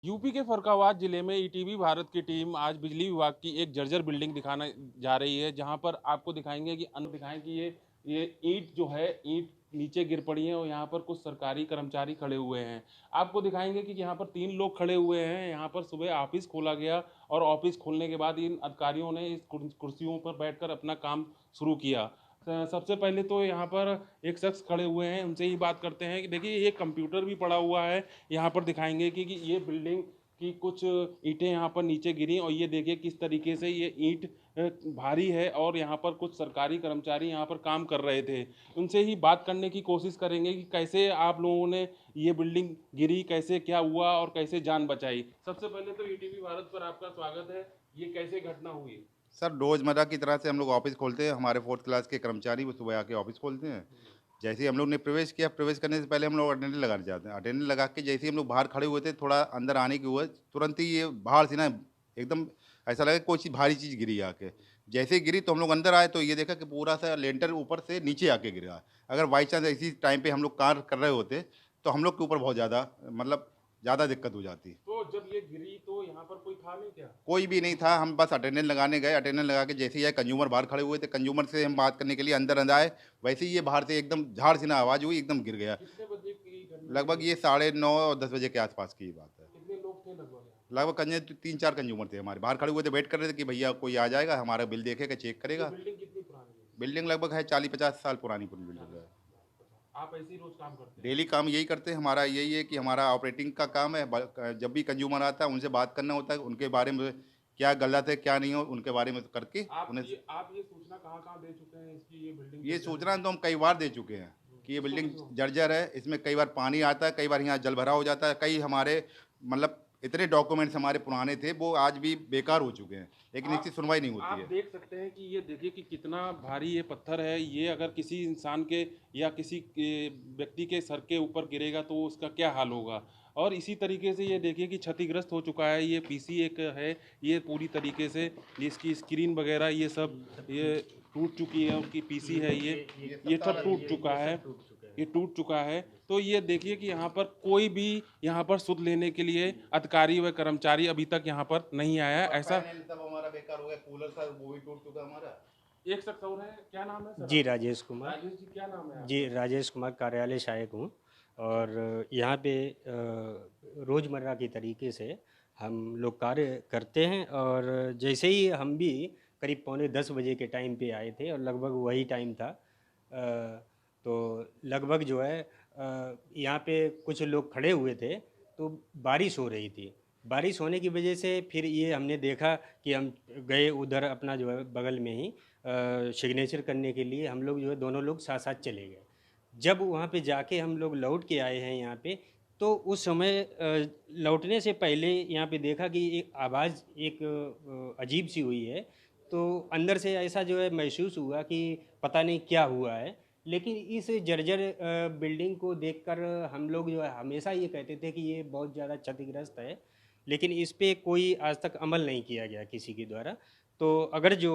UP के फरुखाबाद जिले में ईटीवी भारत की टीम आज बिजली विभाग की एक जर्जर बिल्डिंग दिखाने जा रही है, जहां पर आपको दिखाएंगे कि दिखाएं कि ये ईंट जो है ईंट नीचे गिर पड़ी है और यहां पर कुछ सरकारी कर्मचारी खड़े हुए हैं। आपको दिखाएंगे कि यहां पर 3 लोग खड़े हुए हैं। यहां पर सुबह ऑफिस खोला गया और ऑफिस खोलने के बाद इन अधिकारियों ने इस कुर्सियों पर बैठकर अपना काम शुरू किया। सबसे पहले तो यहाँ पर एक शख्स खड़े हुए हैं, उनसे ही बात करते हैं कि देखिए ये कंप्यूटर भी पड़ा हुआ है। यहाँ पर दिखाएंगे कि ये बिल्डिंग की कुछ ईंटें यहाँ पर नीचे गिरी और ये देखिए किस तरीके से ये ईंट भारी है और यहाँ पर कुछ सरकारी कर्मचारी यहाँ पर काम कर रहे थे। उनसे ही बात करने की कोशिश करेंगे कि कैसे आप लोगों ने ये बिल्डिंग गिरी, कैसे क्या हुआ और कैसे जान बचाई। सबसे पहले तो ईटीवी भारत पर आपका स्वागत है। ये कैसे घटना हुई? सर, रोज़मर्रा की तरह से हम लोग ऑफ़िस खोलते हैं। हमारे 4th क्लास के कर्मचारी वो सुबह आके ऑफ़िस खोलते हैं। जैसे ही हम लोग ने प्रवेश किया, प्रवेश करने से पहले हम लोग अटेंडेंस लगाने जाते हैं। अटेंडेंस लगा के जैसे ही हम लोग बाहर खड़े हुए थे, थोड़ा अंदर आने की हुआ, तुरंत ही ये बाहर से ना एकदम ऐसा लगा कोई चीज़ भारी चीज़ गिरी आके। जैसे ही गिरी तो हम लोग अंदर आए तो ये देखा कि पूरा-सा लेंटर ऊपर से नीचे आके गिरा। अगर बाई चांस इसी टाइम पे हम लोग कार्य कर रहे होते, तो हम लोग के ऊपर बहुत ज़्यादा मतलब ज़्यादा दिक्कत हो जाती। तो जब ये गिरी तो यहाँ पर कोई था नहीं क्या? कोई भी नहीं था, हम बस अटेंडेंस लगाने गए, अटेंडेंस लगा के जैसे ही आए कंज्यूमर बाहर खड़े हुए थे, कंज्यूमर से हम बात करने के लिए अंदर आए, वैसे ही ये बाहर से एकदम झाड़ सी ना आवाज़ हुई, एकदम गिर गया। कितने बजे की घटना है लगभग ये? ये साढ़े 9 और 10 बजे के आस-पास की बात है। कितने लोग थे लगभग यहाँ पे? लगभग कंजे 3-4 कंज्यूमर थे हमारे, बाहर खड़े हुए थे, वेट कर रहे थे कि भैया कोई आ जाएगा, हमारा बिल देखेगा, चेक ये करेगा। बिल्डिंग कितनी पुरानी है? बिल्डिंग लगभग है 40-50 साल पुरानी पूरी बिल्डिंग है। आप ऐसे ही रोज काम करते हैं? डेली काम यही करते हैं, हमारा यही है कि हमारा ऑपरेटिंग का काम है, जब भी कंज्यूमर आता है, उनसे बात करना होता है, उनके बारे में क्या गलत है, क्या नहीं हो, उनके बारे में करके उन्हें आप ये सूचना कहाँ-कहाँ दे चुके हैं इसकी ये बिल्डिंग ये जर्जर है? सूचना तो हम कई बार दे चुके हैं कि ये किसको बिल्डिंग किसको? जर्जर है, इसमें कई बार पानी आता है, कई बार यहाँ जलभराव हो जाता है, कई हमारे मतलब इतने डॉक्यूमेंट्स हमारे पुराने थे, वो आज भी बेकार हो चुके हैं, लेकिन इसकी आप सुनवाई नहीं होती आप है। देख सकते हैं कि ये देखिए कि कितना भारी ये पत्थर है। ये अगर किसी इंसान के या किसी के व्यक्ति के सर के ऊपर गिरेगा तो उसका क्या हाल होगा। और इसी तरीके से ये देखिए कि क्षतिग्रस्त हो चुका है। ये पीसी एक है, ये पूरी तरीके से इसकी स्क्रीन वगैरह ये सब ये टूट चुकी है। उसकी पीसी है ये सब सब ताला टूट चुका ये है। सब टूट चुका है। ये टूट चुका है। तो ये देखिए कि यहाँ पर कोई भी यहाँ पर सुध लेने के लिए अधिकारी व कर्मचारी अभी तक यहाँ पर नहीं आया है। ऐसा फैन सब हमारा बेकार हो गया, कूलर था वो भी टूट चुका हमारा। एक शख्स और है, क्या नाम है सर जी, आपका? राजेश कुमार। राजेश जी, क्या नाम है जी, आपका? राजेश कुमार, कार्यालय सहायक हूँ। और यहाँ पे रोज़मर्रा की तरीके से हम लोग कार्य करते हैं। और जैसे ही हम भी करीब पौने 10 बजे के टाइम पे आए थे और लगभग वही टाइम था। तो लगभग जो है यहाँ पे कुछ लोग खड़े हुए थे, तो बारिश हो रही थी। बारिश होने की वजह से फिर ये हमने देखा कि हम गए उधर अपना जो है बगल में ही सिग्नेचर करने के लिए हम लोग जो है दोनों लोग साथ-साथ चले गए। जब वहाँ पे जाके हम लोग लौट के आए हैं यहाँ पे, तो उस समय लौटने से पहले यहाँ पे देखा कि एक आवाज़ एक अजीब-सी हुई है। तो अंदर से ऐसा जो है महसूस हुआ कि पता नहीं क्या हुआ है। लेकिन इस जर्जर बिल्डिंग को देखकर हम लोग जो है हमेशा ये कहते थे कि ये बहुत ज़्यादा क्षतिग्रस्त है, लेकिन इस पे कोई आज तक अमल नहीं किया गया किसी के द्वारा। तो अगर जो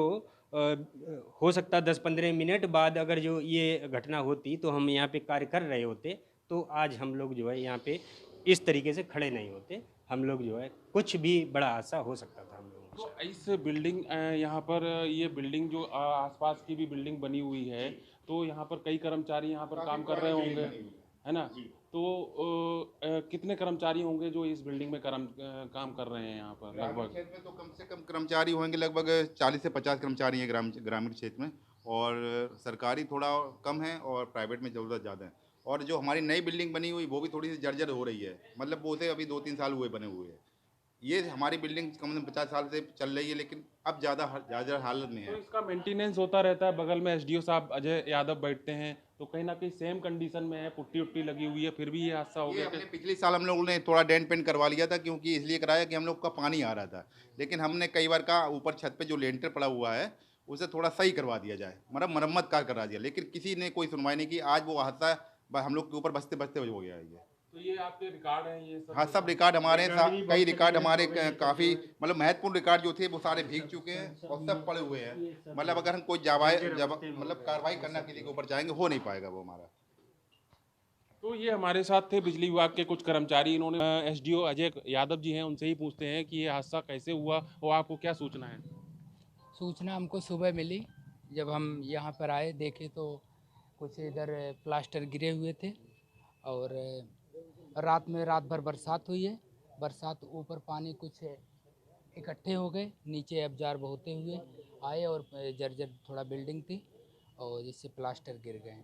हो सकता है 10-15 मिनट बाद अगर जो ये घटना होती तो हम यहाँ पे कार्य कर रहे होते, तो आज हम लोग जो है यहाँ पे इस तरीके से खड़े नहीं होते। हम लोग जो है कुछ भी बड़ा हादसा हो सकता था हम लोगों के तो साथ। इस बिल्डिंग यहाँ पर ये बिल्डिंग जो आसपास की भी बिल्डिंग बनी हुई है, तो यहाँ पर कई कर्मचारी यहाँ पर काफ़ी काम कर रहे पुरानी बिल्डिंग होंगे, बनी हुई है ना? है। जी। तो कितने कर्मचारी होंगे जो इस बिल्डिंग में काम कर रहे हैं यहाँ पर ग्रामीण लगभग? क्षेत्र में तो कम से कम कर्मचारी होंगे, लगभग 40 से 50 कर्मचारी हैं ग्रामीण क्षेत्र में। और सरकारी थोड़ा कम है और प्राइवेट में ज़रूरत ज़्यादा है। और जो हमारी नई बिल्डिंग बनी हुई वो भी थोड़ी सी जर्जर हो रही है, मतलब वो से अभी 2-3 साल हुए बने हुए हैं। ये हमारी बिल्डिंग कम से कम 50 साल से चल रही है, लेकिन अब ज़्यादा हालत में तो है। इसका मेंटेनेंस होता रहता है। बगल में एसडीओ साहब अजय यादव बैठते हैं, तो कहीं ना कहीं सेम कंडीशन में है, पुट्टी उट्टी लगी हुई है, फिर भी ये हादसा हो ये गया कि हमने पिछले साल हम लोगों ने थोड़ा डेंट पेंट करवा लिया था, क्योंकि इसलिए कराया कि हम लोग का पानी आ रहा था। लेकिन हमने कई बार कहा ऊपर छत पे जो लेंटर पड़ा हुआ है उसे थोड़ा सही करवा दिया जाए, मतलब मरम्मत कार्य करा दिया, लेकिन किसी ने कोई सुनवाई नहीं की। आज वो हादसा हम लोग के ऊपर बचते बचते हो गया है ये। तो ये आपके रिकॉर्ड हैं ये सब हाँ, जो सब रिकॉर्ड हमारे हैं, रिकॉर्ड भी कई बहुत रिकॉर्ड क्षतिग्रस्त हमारे हो गए, ये सब काफ़ी जो है। मतलब महत्वपूर्ण रिकॉर्ड जो थे वो सारे भीग चुके हैं और सब पड़े हुए हैं। मतलब अगर हम कोई जवाब जर्जर जब अवस्थे में हो मतलब गए कार्रवाई हैं, ये करना सब किसी जो के है। ऊपर चाहेंगे, हो नहीं पाएगा वो हमारा। तो ये हमारे साथ थे बिजली विभाग के कुछ कर्मचारी। इन्होंने एसडीओ अजय यादव जी हैं, उनसे ही पूछते हैं कि ये हादसा कैसे हुआ और आपको क्या सूचना है। सूचना हमको सुबह मिली। जब हम यहाँ पर आए देखे तो कुछ इधर प्लास्टर गिरे हुए थे और रात भर बरसात हुई है। बरसात ऊपर पानी कुछ इकट्ठे हो गए, नीचे अब्जार होते हुए आए और जर्जर थोड़ा बिल्डिंग थी और जिससे प्लास्टर गिर गए।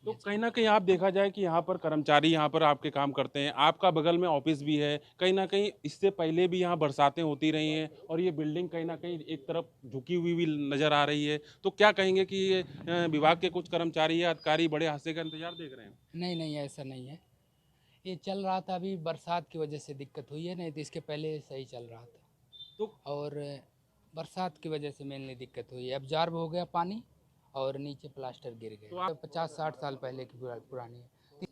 तो कहीं न कहीं आप देखा जाए कि यहाँ पर कर्मचारी यहाँ पर आपके काम करते हैं, आपका बगल में ऑफिस भी है, कहीं न कहीं इससे पहले भी यहाँ बरसातें होती रही हैं और ये बिल्डिंग कहीं न कहीं एक तरफ झुकी हुई भी नज़र आ रही है। तो क्या कहेंगे कि ये विभाग के कुछ कर्मचारी या अधिकारी बड़े हादसे का इंतज़ार देख रहे हैं? नहीं नहीं, ऐसा नहीं है। ये चल रहा था, अभी बरसात की वजह से दिक्कत हुई है, नहीं तो इसके पहले सही चल रहा था। तो और बरसात की वजह से मेनली दिक्कत हुई है, एब्जॉर्ब हो गया पानी और नीचे प्लास्टर गिर तो गए। आप 50-60 साल पहले की पुरानी है।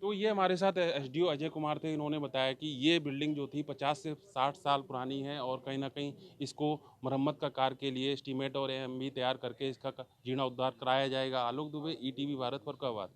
तो ये हमारे साथ एसडीओ अजय कुमार थे। इन्होंने बताया कि ये बिल्डिंग जो थी 50 से 60 साल पुरानी है और कहीं न कहीं इसको मरम्मत का कार्य के लिए एस्टीमेट और एएमवी तैयार करके इसका जीर्णोद्धार कराया जाएगा। आलोक दुबे, ईटीवी भारत, फर्रुखाबाद।